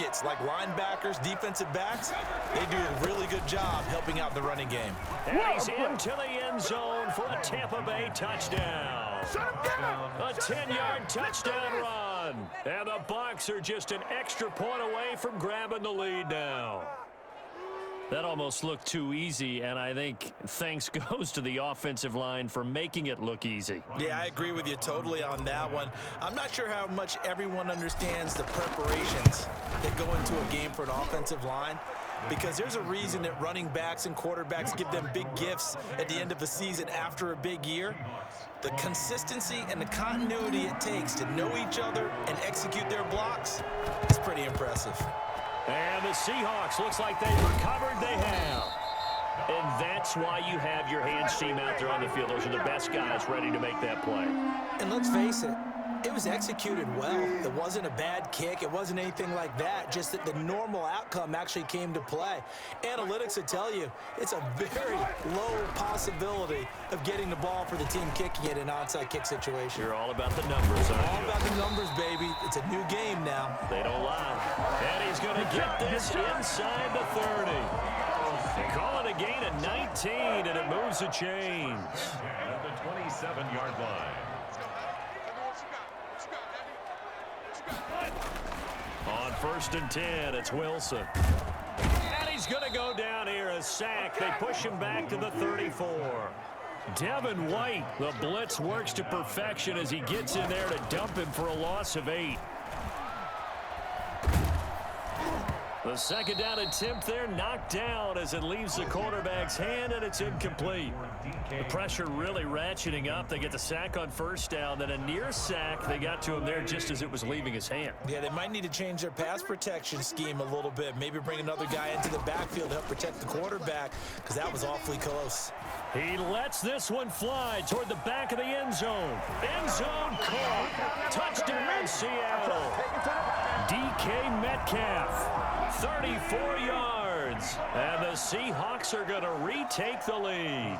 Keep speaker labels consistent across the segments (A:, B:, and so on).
A: targets like linebackers, defensive backs, they do a really good job helping out the running game.
B: And he's into the end zone for a Tampa Bay touchdown. A 10-yard touchdown run. And the Bucs are just an extra point away from grabbing the lead now. That almost looked too easy, and I think thanks goes to the offensive line for making it look easy.
A: Yeah, I agree with you totally on that one. I'm not sure how much everyone understands the preparations that go into a game for an offensive line, because there's a reason that running backs and quarterbacks give them big gifts at the end of the season after a big year. The consistency and the continuity it takes to know each other and execute their blocks is pretty impressive.
B: And the Seahawks, looks like they've recovered. They have. And that's why you have your hands team out there on the field. Those are the best guys ready to make that play.
A: And let's face it, it was executed well. It wasn't a bad kick. It wasn't anything like that. Just that the normal outcome actually came to play. Analytics will tell you it's a very low possibility of getting the ball for the team kicking it in an onside kick situation.
B: You're all about the numbers, aren't you?
A: All about the numbers, baby. It's a new game now.
B: They don't lie. And he's going to get this inside the 30. They call it a gain of 19, and it moves the chains.
C: At the 27-yard line.
B: On 1st and 10, it's Wilson. And he's going to go down here, a sack. They push him back to the 34. Devin White, the blitz works to perfection as he gets in there to dump him for a loss of 8. The second down attempt there knocked down as it leaves the quarterback's hand, and it's incomplete. The pressure really ratcheting up. They get the sack on 1st down, then a near sack. They got to him there just as it was leaving his hand.
A: Yeah, they might need to change their pass protection scheme a little bit. Maybe bring another guy into the backfield to help protect the quarterback, because that was awfully close.
B: He lets this one fly toward the back of the end zone. End zone caught. Touchdown, Seattle. DK Metcalf, 34 yards. And the Seahawks are going to retake the lead.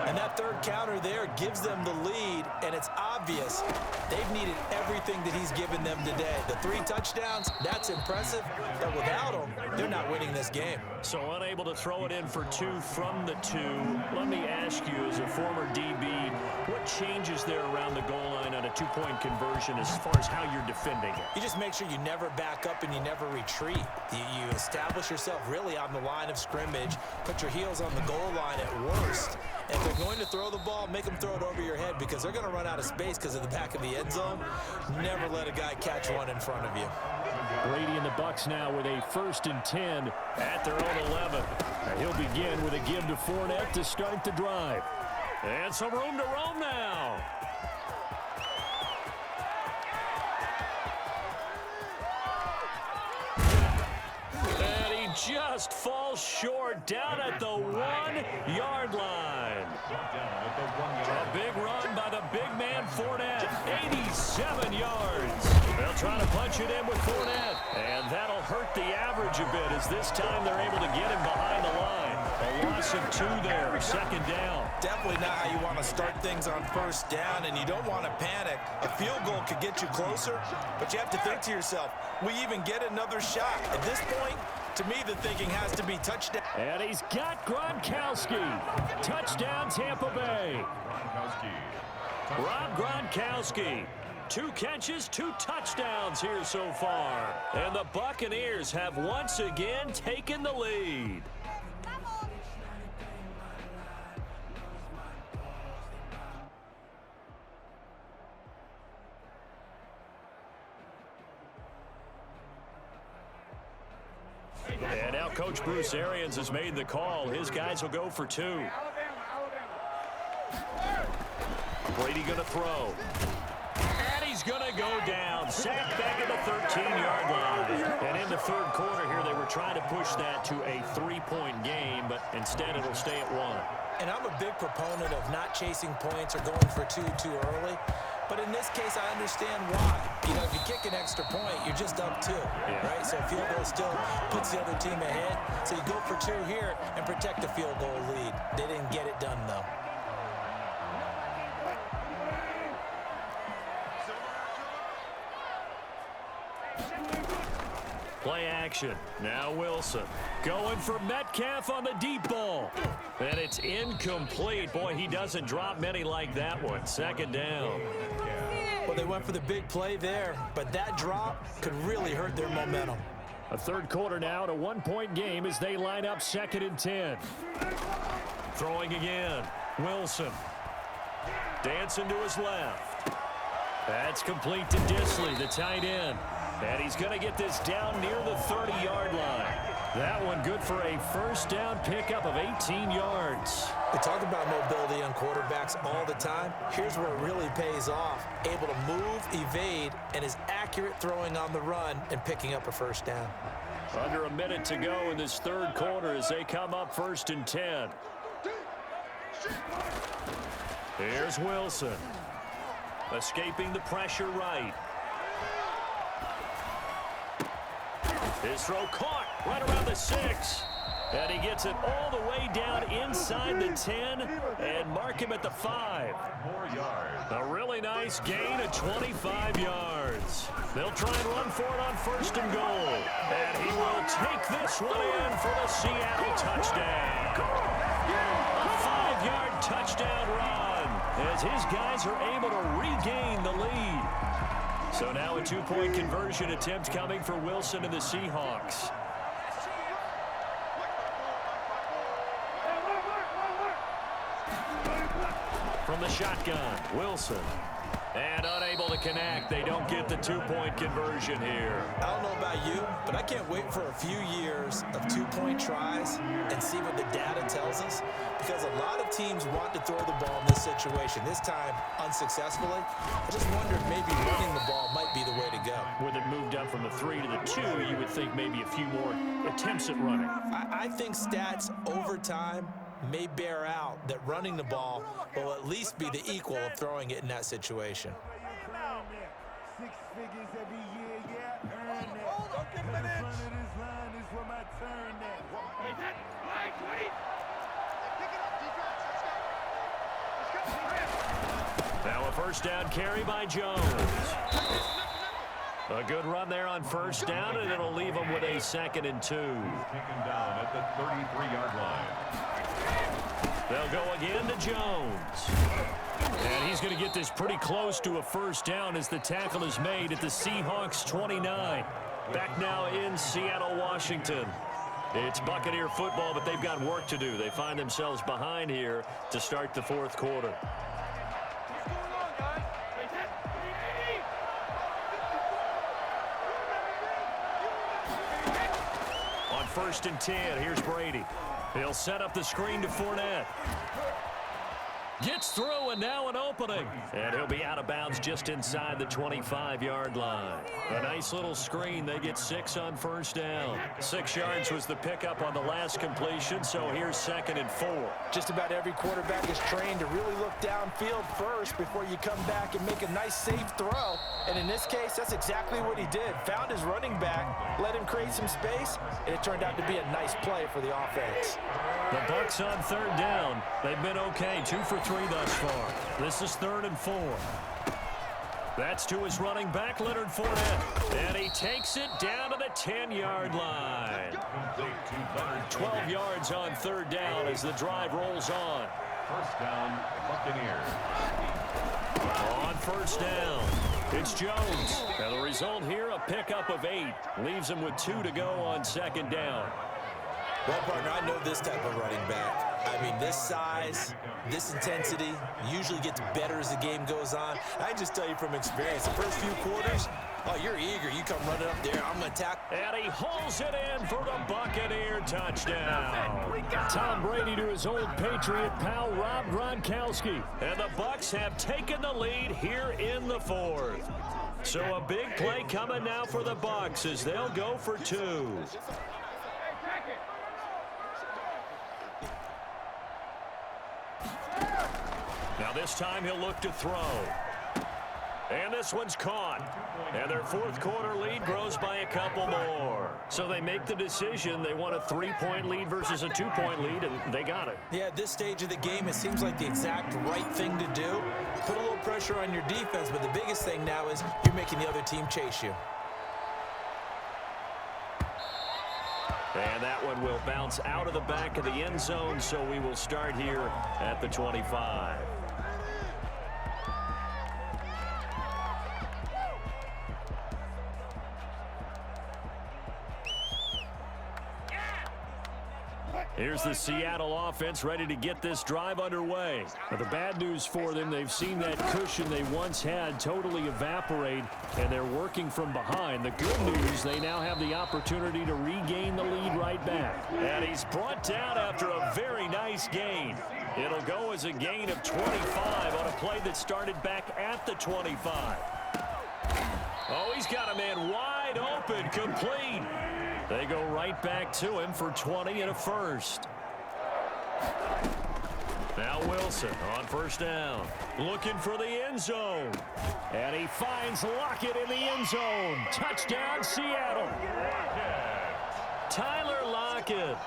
A: And that third counter there gives them the lead, and it's obvious they've needed everything that he's given them today. The 3 touchdowns, that's impressive, but without him, they're not winning this game.
B: So unable to throw it in for 2 from the 2. Let me ask you, as a former DB, what changes there around the goal line on a 2-point conversion as far as how you're defending it?
A: You just make sure you never back up and you never retreat. You establish yourself really on the line of scrimmage, put your heels on the goal line at worst. And if they're going to throw the ball, make them throw it over your head, because they're going to run out of space because of the back of the end zone. Never let a guy catch one in front of you.
B: Brady and the Bucs now with a 1st and 10 at their own 11. And he'll begin with a give to Fournette to start the drive. And some room to roam now. And he just falls short down at the 1-yard line. A big run by the big man Fournette. 87 yards. They'll try to punch it in with Fournette. And that'll hurt the average a bit, as this time they're able to get him behind the line. A loss of 2 there, 2nd down.
A: Definitely not how you want to start things on 1st down, and you don't want to panic. A field goal could get you closer, but you have to think to yourself, we even get another shot. At this point, to me, the thinking has to be touchdown.
B: And he's got Gronkowski. Touchdown, Tampa Bay. Rob Gronkowski. 2 catches, 2 touchdowns here so far. And the Buccaneers have once again taken the lead. And now Coach Bruce Arians has made the call. His guys will go for 2. Brady going to throw. And he's going to go down. Sacked back at the 13-yard line. And in the 3rd quarter here, they were trying to push that to a 3-point game, but instead it'll stay at 1.
A: And I'm a big proponent of not chasing points or going for 2 too early. But in this case, I understand why. You know, if you kick an extra point, you're just up 2, right? So a field goal still puts the other team ahead. So you go for 2 here and protect the field goal lead. They didn't get it done, though.
B: Play action. Now Wilson going for Metcalf on the deep ball. And it's incomplete. Boy, he doesn't drop many like that one. Second down.
A: Well, they went for the big play there, but that drop could really hurt their momentum.
B: A third quarter now, a one-point game as they line up 2nd and 10. Throwing again. Wilson. Dancing to his left. That's complete to Disley, the tight end. And he's going to get this down near the 30-yard line. That one good for a first down pickup of 18 yards.
A: We talk about mobility on quarterbacks all the time. Here's where it really pays off. Able to move, evade, and is accurate throwing on the run and picking up a first down.
B: Under a minute to go in this third quarter as they come up 1st and 10. Here's Wilson. Escaping the pressure right. His throw caught right around the 6. And he gets it all the way down inside the 10 and mark him at the 5. A really nice gain of 25 yards. They'll try and run for it on 1st and goal. And he will take this one in for the Seattle touchdown. A 5-yard touchdown run as his guys are able to regain the lead. So now a 2-point conversion attempt coming for Wilson and the Seahawks. From the shotgun, Wilson. And unable to connect. They don't get the 2-point conversion here.
A: I don't know about you, but I can't wait for a few years of 2-point tries and see what the data tells us. Because a lot of teams want to throw the ball in this situation. This time, unsuccessfully. I just wonder if maybe running the ball might be the way to go.
B: With it moved up from the 3 to the 2, you would think maybe a few more attempts at running.
A: I think stats over time may bear out that running the ball will at least be the equal of throwing it in that situation.
D: 6 figures every year, yeah, earn that. Don't get in front of this line is where my turn at.
B: Now a first down carry by Jones. A good run there on first down, and it'll leave them with a 2nd and 2.
C: Taken down at the 33-yard line.
B: They'll go again to Jones. And he's going to get this pretty close to a first down as the tackle is made at the Seahawks 29. Back now in Seattle, Washington. It's Buccaneer football, but they've got work to do. They find themselves behind here to start the 4th quarter. On 1st and 10, here's Brady. He'll set up the screen to Fournette. Gets through, and now an opening. And he'll be out of bounds just inside the 25-yard line. A nice little screen. They get 6 on first down. 6 yards was the pickup on the last completion, so here's 2nd and 4.
A: Just about every quarterback is trained to really look downfield first before you come back and make a nice, safe throw. And in this case, that's exactly what he did. Found his running back, let him create some space, and it turned out to be a nice play for the offense.
B: The Bucs on 3rd down. They've been okay, 2 for 3 thus far. This is 3rd and 4. That's to his running back, Leonard Fournette. And he takes it down to the 10-yard line. 12 yards on 3rd down as the drive rolls on.
C: First down, Buccaneers.
B: On first down, it's Jones. And the result here, a pickup of 8. Leaves him with 2 to go on 2nd down.
A: Well, partner, I know this type of running back. I mean, this size, this intensity usually gets better as the game goes on. I can just tell you from experience, the first few quarters, oh, you're eager. You come running up there, I'm going to tackle.
B: And he hauls it in for the Buccaneer touchdown. Tom Brady to his old Patriot pal, Rob Gronkowski. And the Bucs have taken the lead here in the 4th. So a big play coming now for the Bucs as they'll go for 2. Now this time he'll look to throw. And this one's caught. And their 4th quarter lead grows by a couple more. So they make the decision. They want a 3-point lead versus a 2-point lead, and they got it.
A: Yeah, at this stage of the game, it seems like the exact right thing to do. Put a little pressure on your defense, but the biggest thing now is you're making the other team chase you.
B: And that one will bounce out of the back of the end zone, so we will start here at the 25. Here's the Seattle offense ready to get this drive underway. But the bad news for them, they've seen that cushion they once had totally evaporate, and they're working from behind. The good news, they now have the opportunity to regain the lead right back. And he's brought down after a very nice gain. It'll go as a gain of 25 on a play that started back at the 25. Oh, he's got a man wide open, complete. They go right back to him for 20 and a first. Now Wilson on first down. Looking for the end zone. And he finds Lockett in the end zone. Touchdown, Seattle. Tyler Lockett,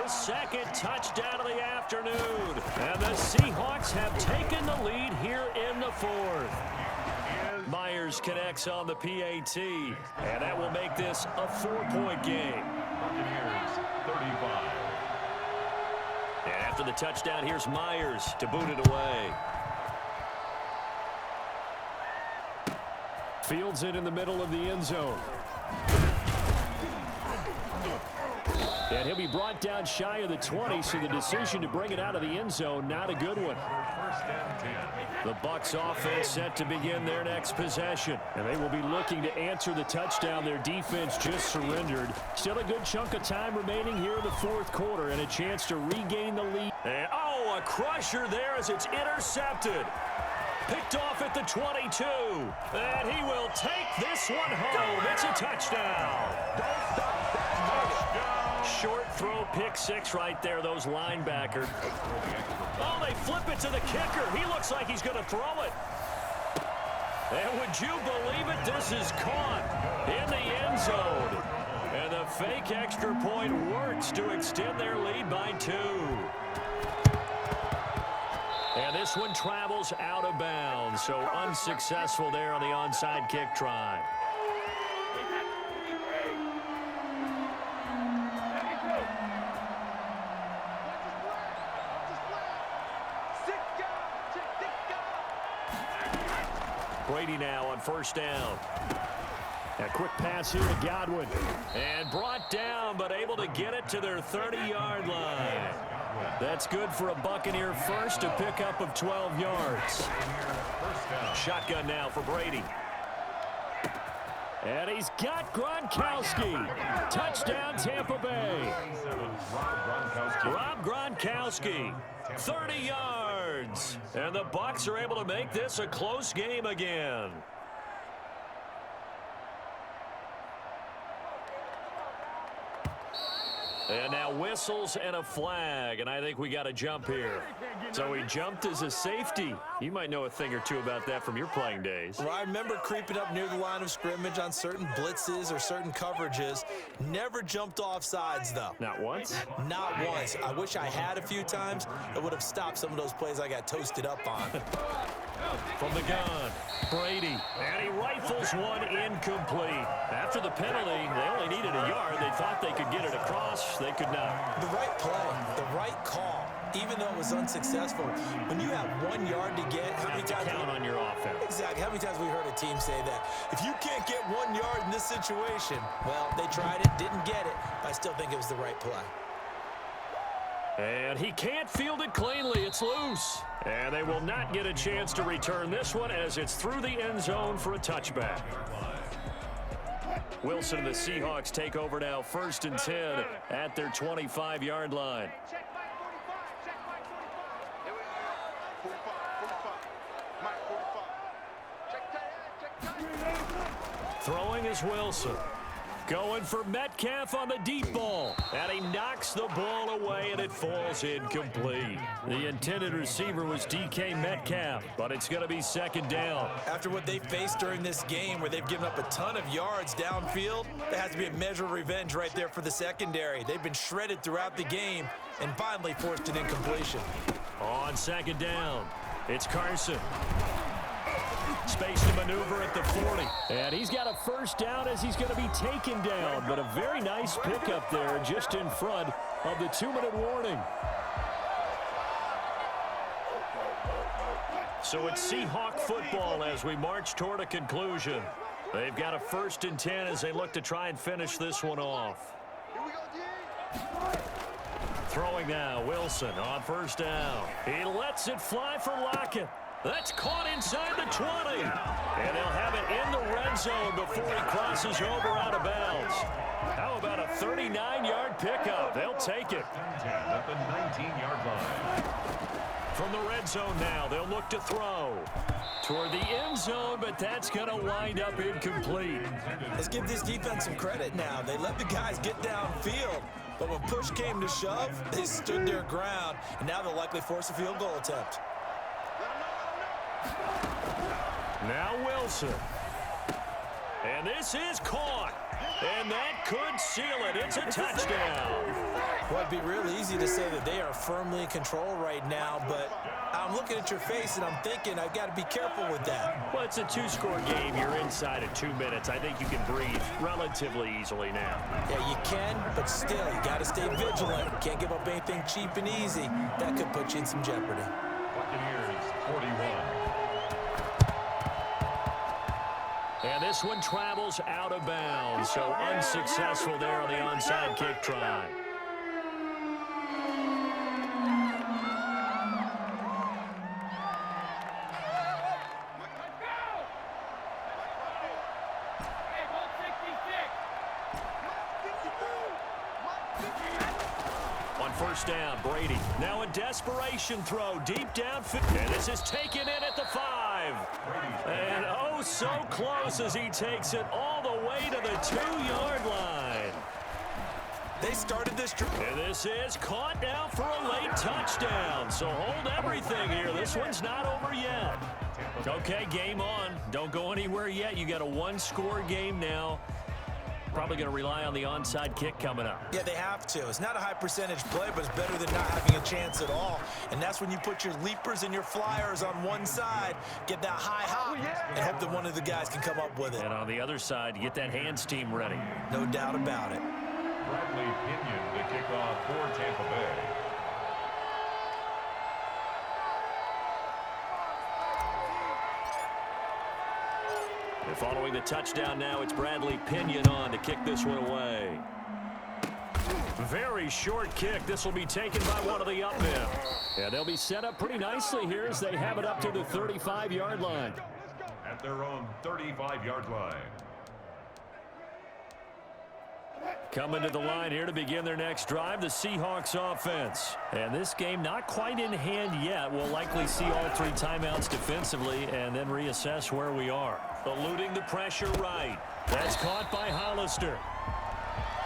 B: his second touchdown of the afternoon. And the Seahawks have taken the lead here in the fourth. Myers connects on the PAT, and that will make this a 4-point game.
C: Buccaneers 35.
B: And after the touchdown, here's Myers to boot it away. Fields it in the middle of the end zone. And he'll be brought down shy of the 20, so the decision to bring it out of the end zone, not a good one.
C: First and 10.
B: The Bucs offense set to begin their next possession. And they will be looking to answer the touchdown their defense just surrendered. Still a good chunk of time remaining here in the fourth quarter and a chance to regain the lead. And, oh, a crusher there as it's intercepted. Picked off at the 22. And he will take this one home. It's a touchdown. Short throw, pick six right there, those linebackers. Oh, they flip it to the kicker. He looks like he's going to throw it. And would you believe it? This is caught in the end zone. And the fake extra point works to extend their lead by 2. And this one travels out of bounds, so unsuccessful there on the onside kick try. Brady now on first down. A quick pass here to Godwin. And brought down, but able to get it to their 30-yard line. That's good for a Buccaneer first, a pickup of 12 yards. Shotgun now for Brady. And he's got Gronkowski. Touchdown, Tampa Bay. Rob Gronkowski, 30 yards. And the Bucs are able to make this a close game again. And now whistles and a flag, and I think we got to jump here. So he jumped as a safety. You might know a thing or two about that from your playing days.
A: Well, I remember creeping up near the line of scrimmage on certain blitzes or certain coverages. Never jumped off sides, though.
B: Not once?
A: Not once. I wish I had a few times. It would have stopped some of those plays I got toasted up on.
B: From the gun, Brady, and he rifles one incomplete. After the penalty, they only needed a yard. They thought they could get it across. They could not.
A: The right play, the right call, even though it was unsuccessful. When you have 1 yard to get, how many times
B: count on your offense?
A: Exactly. How many times we heard a team say that? If you can't get 1 yard in this situation, well, they tried it, didn't get it, but I still think it was the right play.
B: And he can't field it cleanly. It's loose. And they will not get a chance to return this one as it's through the end zone for a touchback. Wilson and the Seahawks take over now, 1st and 10 at their 25-yard line. Throwing is Wilson. Going for Metcalf on the deep ball. And he knocks the ball away, and it falls incomplete. The intended receiver was DK Metcalf, but it's going to be 2nd down.
A: After what they faced during this game where they've given up a ton of yards downfield, there has to be a measure of revenge right there for the secondary. They've been shredded throughout the game and finally forced an incompletion.
B: On 2nd down, it's Carson. Space to maneuver at the 40. And he's got a first down as he's going to be taken down. But a very nice pickup there just in front of the 2-minute warning. So it's Seahawk football as we march toward a conclusion. They've got a 1st and 10 as they look to try and finish this one off. Throwing now, Wilson on 1st down. He lets it fly for Lockett. That's caught inside the 20. And they'll have it in the red zone before he crosses over out of bounds. How about a 39-yard pickup? They'll take it.
C: At the 19-yard line.
B: From the red zone now, they'll look to throw toward the end zone, but that's going to wind up incomplete.
A: Let's give this defense some credit now. They let the guys get downfield, but when push came to shove, they stood their ground, and now they'll likely force a field goal attempt.
B: Now Wilson. And this is caught. And that could seal it. It's a touchdown.
A: Well, it'd be real easy to say that they are firmly in control right now, but I'm looking at your face and I'm thinking I've got to be careful with that.
B: Well, it's a 2-score game. You're inside of 2 minutes. I think you can breathe relatively easily now.
A: Yeah, you can, but still, you got to stay vigilant. Can't give up anything cheap and easy. That could put you in some jeopardy.
C: Buccaneers 41.
B: And this one travels out of bounds, so unsuccessful there on the onside kick try. On 1st down, Brady. Now a desperation throw deep downfield. And this is taken in at the 5. And oh, so close as he takes it all the way to the 2-yard line.
A: They started this drive.
B: And this is caught now for a late touchdown. So hold everything here. This one's not over yet. Okay, game on. Don't go anywhere yet. You got a 1-score game now. Probably going to rely on the onside kick coming up.
A: Yeah, they have to. It's not a high percentage play, but it's better than not having a chance at all. And that's when you put your leapers and your flyers on one side, get that high hop, and hope that one of the guys can come up with it.
B: And on the other side, you get that hands team ready.
A: No doubt about it.
C: Bradley Pinion to kick off for Tampa Bay.
B: And following the touchdown now, it's Bradley Pinion on to kick this one away. Very short kick. This will be taken by one of the up men. Yeah, they'll be set up pretty nicely here as they have it up to the 35-yard line.
C: At their own 35-yard line.
B: Coming to the line here to begin their next drive, the Seahawks offense. And this game not quite in hand yet. We'll likely see all 3 timeouts defensively and then reassess where we are. Eluding the pressure right. That's caught by Hollister.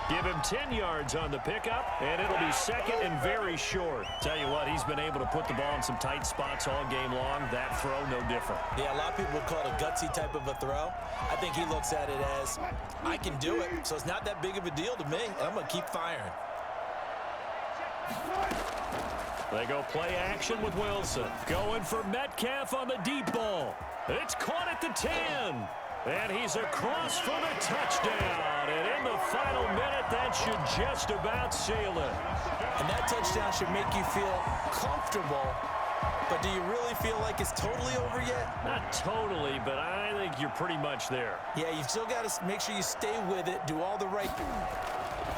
B: Give him 10 yards on the pickup, and it'll be second and very short. Tell you what, he's been able to put the ball in some tight spots all game long. That throw, no different.
A: Yeah, a lot of people would call it a gutsy type of a throw. I think he looks at it as, I can do it, so it's not that big of a deal to me, and I'm going to keep firing.
B: They go play action with Wilson. Going for Metcalf on the deep ball. It's caught at the 10. And he's across for the touchdown. And in the final minute, that should just about seal it.
A: And that touchdown should make you feel comfortable. But do you really feel like it's totally over yet?
B: Not totally, but I think you're pretty much there.
A: Yeah, you've still got to make sure you stay with it, do all the right.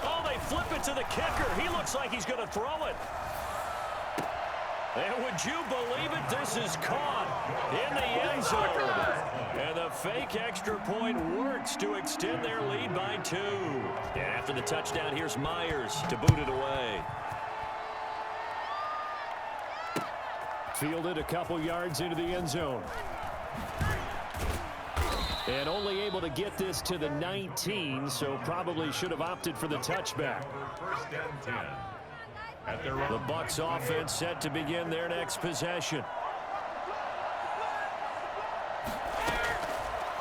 B: Oh, they flip it to the kicker. He looks like he's going to throw it. And would you believe it? This is caught in the end zone. And the fake extra point works to extend their lead by 2. And after the touchdown, here's Myers to boot it away. Fielded a couple yards into the end zone. And only able to get this to the 19, so probably should have opted for the touchback.
C: First and 10.
B: The Bucs offense set to begin their next possession.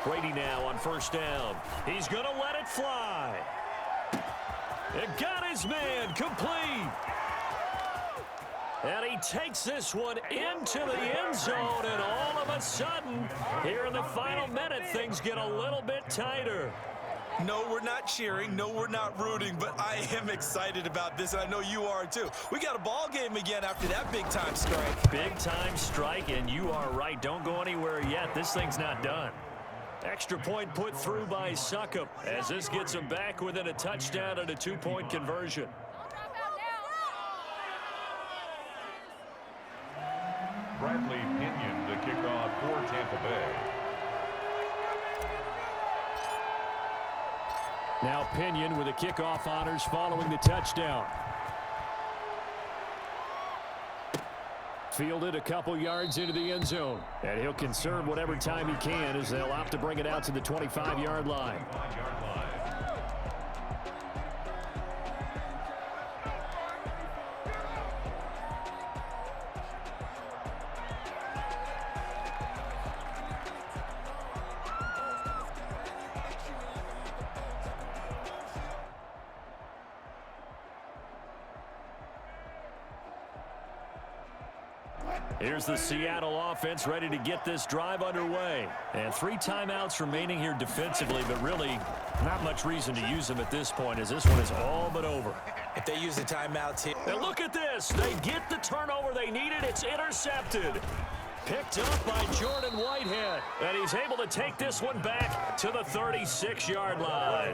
B: Brady now on first down. He's going to let it fly. It got his man complete. And he takes this one into the end zone, and all of a sudden, here in the final minute, things get a little bit tighter.
A: No, we're not cheering. No, we're not rooting, but I am excited about this, and I know you are too. We got a ball game again after that big-time strike.
B: Big-time strike, and you are right. Don't go anywhere yet. This thing's not done. Extra point put through by Succop as this gets him back within a touchdown and a two-point conversion.
C: Bradley Pinion to kick off for Tampa Bay.
B: Now Pinion with the kickoff honors following the touchdown. Fielded a couple yards into the end zone. And he'll conserve whatever time he can as they'll opt to bring it out to the 25-yard line. Here's the Seattle offense ready to get this drive underway. And 3 timeouts remaining here defensively, but really not much reason to use them at this point as this one is all but over.
A: If they use the timeouts here.
B: And look at this. They get the turnover they needed. It's intercepted. Picked up by Jordan Whitehead. And he's able to take this one back to the 36-yard line.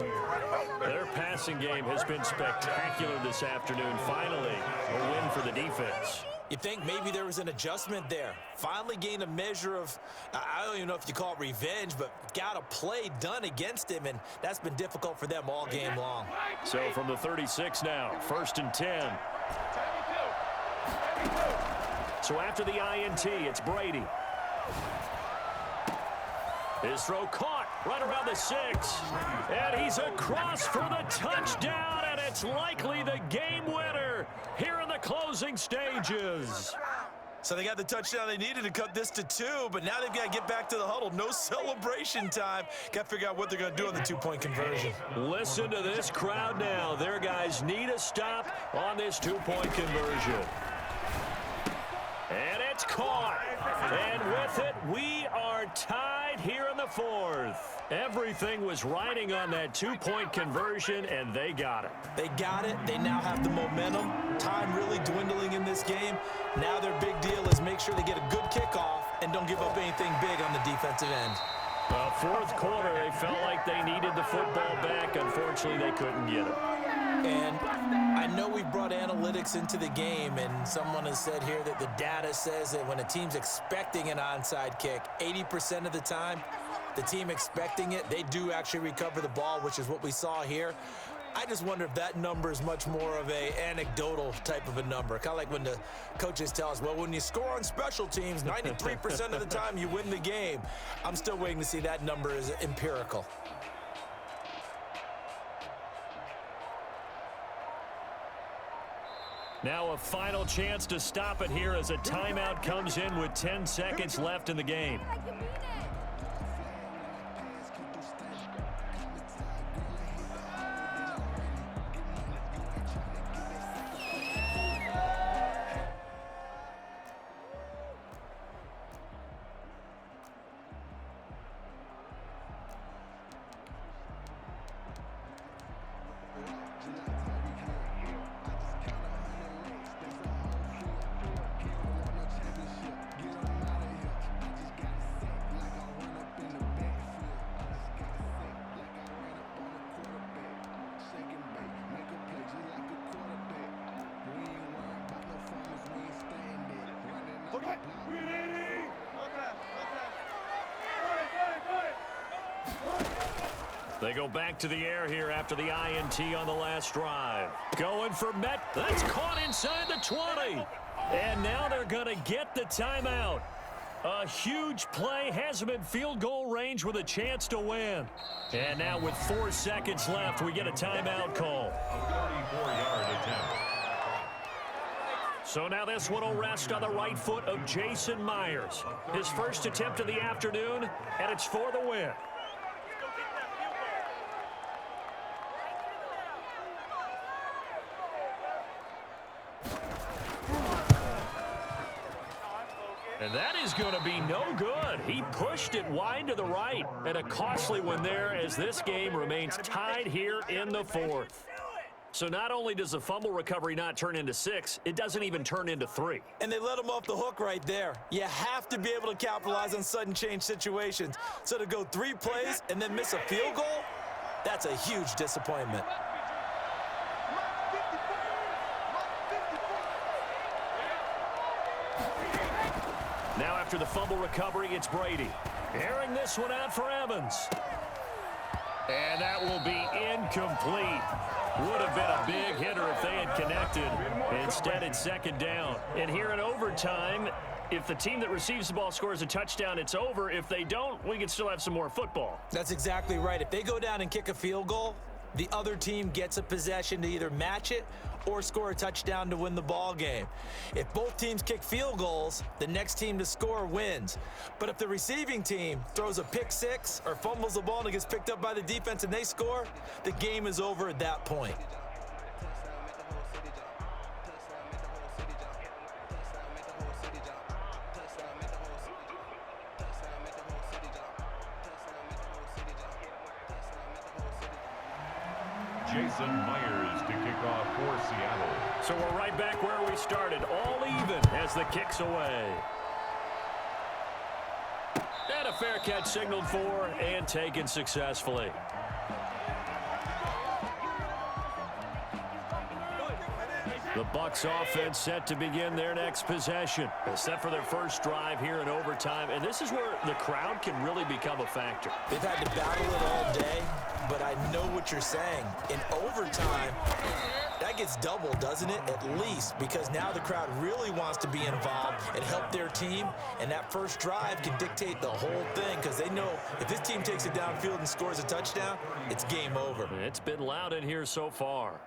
B: Their passing game has been spectacular this afternoon. Finally, a win for the defense.
A: You think maybe there was an adjustment there. Finally gained a measure of, I don't even know if you call it revenge, but got a play done against him, and that's been difficult for them all game long.
B: So from the 36 now, 1st and 10. So after the INT, it's Brady. His throw caught right around the 6. And he's across for the touchdown, and it's likely the game winner here in the closing stages.
A: So they got the touchdown they needed to cut this to 2, but now they've got to get back to the huddle. No celebration time. Got to figure out what they're going to do on the two-point conversion.
B: Listen to this crowd now. Their guys need a stop on this two-point conversion. And it's caught. And with it, we are tied here in the 4th. Everything was riding on that two-point conversion, and they got it.
A: They got it. They now have the momentum. Time really dwindling in this game. Now their big deal is make sure they get a good kickoff and don't give up anything big on the defensive end.
B: Well, 4th quarter, they felt like they needed the football back. Unfortunately, they couldn't get it.
A: And I know we brought analytics into the game, and someone has said here that the data says that when a team's expecting an onside kick, 80% of the time, the team expecting it, they do actually recover the ball, which is what we saw here. I just wonder if that number is much more of a anecdotal type of a number. Kind of like when the coaches tell us, well, when you score on special teams, 93% of the time you win the game. I'm still waiting to see that number is empirical.
B: Now a final chance to stop it here as a timeout comes in with 10 seconds left in the game. They go back to the air here after the INT on the last drive. Going for Met. That's caught inside the 20. And now they're going to get the timeout. A huge play has them in field goal range with a chance to win. And now with 4 seconds left, we get a timeout call.
C: A 34-yard attempt.
B: So now this one will rest on the right foot of Jason Myers. His first attempt of the afternoon, and it's for the win. And that is going to be no good. He pushed it wide to the right. And a costly one there as this game remains tied here in the fourth. So not only does the fumble recovery not turn into 6, it doesn't even turn into 3.
A: And they let him off the hook right there. You have to be able to capitalize on sudden change situations. So to go 3 plays and then miss a field goal, that's a huge disappointment.
B: Now after the fumble recovery, it's Brady. Airing this one out for Evans. And that will be incomplete. Would have been a big hitter if they had connected. Instead, it's second down. And here in overtime, if the team that receives the ball scores a touchdown, it's over. If they don't, we can still have some more football.
A: That's exactly right. If they go down and kick a field goal, the other team gets a possession to either match it or score a touchdown to win the ball game. If both teams kick field goals, the next team to score wins. But if the receiving team throws a pick 6 or fumbles the ball and it gets picked up by the defense and they score, the game is over at that point.
C: Jason Myers to kick off for Seattle.
B: So we're right back where we started, all even as the kick's away. And a fair catch signaled for and taken successfully. The Bucs offense set to begin their next possession. Set for their first drive here in overtime. And this is where the crowd can really become a factor.
A: They've had to battle it all day, but I know what you're saying. In overtime, that gets doubled, doesn't it? At least, because now the crowd really wants to be involved and help their team. And that first drive can dictate the whole thing because they know if this team takes it downfield and scores a touchdown, it's game over.
B: It's been loud in here so far.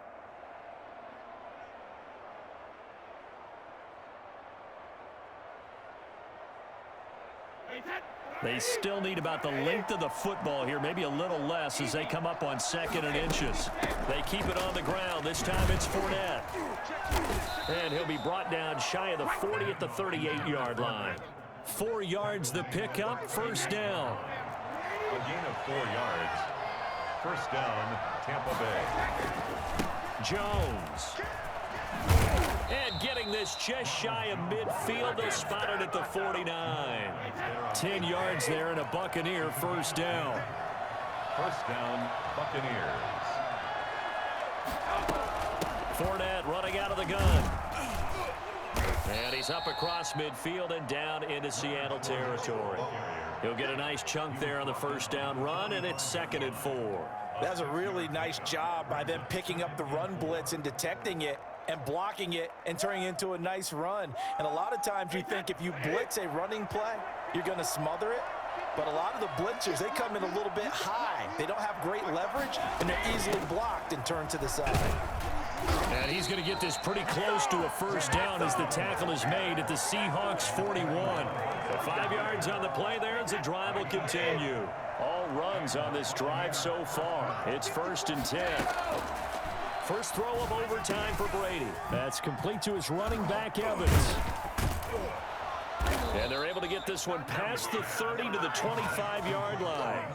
B: They still need about the length of the football here, maybe a little less as they come up on 2nd and inches. They keep it on the ground. This time it's Fournette. And he'll be brought down shy of the 40 at the 38-yard line. 4 yards the pickup, first down.
C: A gain of 4 yards. First down, Tampa Bay.
B: Jones. And getting this just shy of midfield, they'll spot it at the 49. 10 yards there and a Buccaneer first down.
C: First down, Buccaneers.
B: Fournette running out of the gun. And he's up across midfield and down into Seattle territory. He'll get a nice chunk there on the first down run, and it's 2nd and 4.
A: That's a really nice job by them picking up the run blitz and detecting it and blocking it and turning it into a nice run. And a lot of times you think if you blitz a running play, you're going to smother it. But a lot of the blitzers, they come in a little bit high. They don't have great leverage, and they're easily blocked and turned to the side.
B: And he's going to get this pretty close to a first down as the tackle is made at the Seahawks 41. 5 yards on the play there as the drive will continue. All runs on this drive so far. It's 1st and 10. First throw of overtime for Brady. That's complete to his running back, Evans. And they're able to get this one past the 30 to the 25-yard line.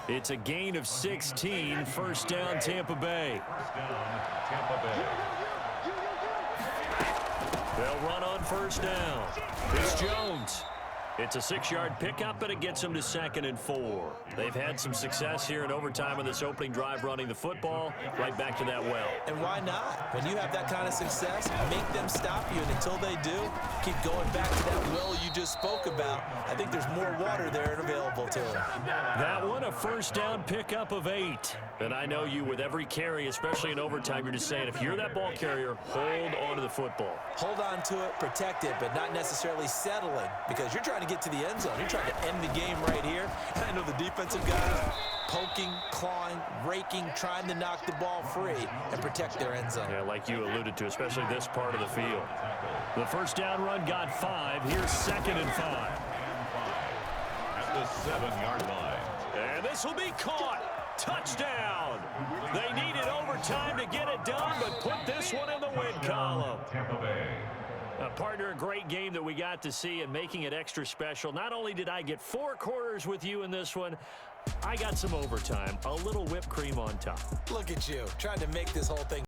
B: It's a gain of 16. First down, Tampa Bay.
C: First down, Tampa Bay.
B: They'll run on first down. It's Jones. It's a 6-yard pickup, but it gets them to 2nd and 4. They've had some success here in overtime on this opening drive running the football. Right back to that well.
A: And why not? When you have that kind of success, make them stop you. And until they do, keep going back to that well you just spoke about. I think there's more water there and available to them.
B: That one, a first down pickup of 8. And I know you, with every carry, especially in overtime, you're just saying, if you're that ball carrier, hold on to the football.
A: Hold on to it, protect it, but not necessarily settling, because you're trying to get to the end zone. You're trying to end the game right here. And I know the defensive guys poking, clawing, raking, trying to knock the ball free and protect their end zone.
B: Yeah, like you alluded to, especially this part of the field. The first down run got 5. Here's 2nd and 5.
C: At the 7-yard line.
B: And this will be caught. Touchdown. They needed overtime to get it done, but put this one in the win column.
C: Tampa Bay.
B: Partner, a great game that we got to see, and making it extra special. Not only did I get 4 quarters with you in this one, I got some overtime, a little whipped cream on top.
A: Look at you, trying to make this whole thing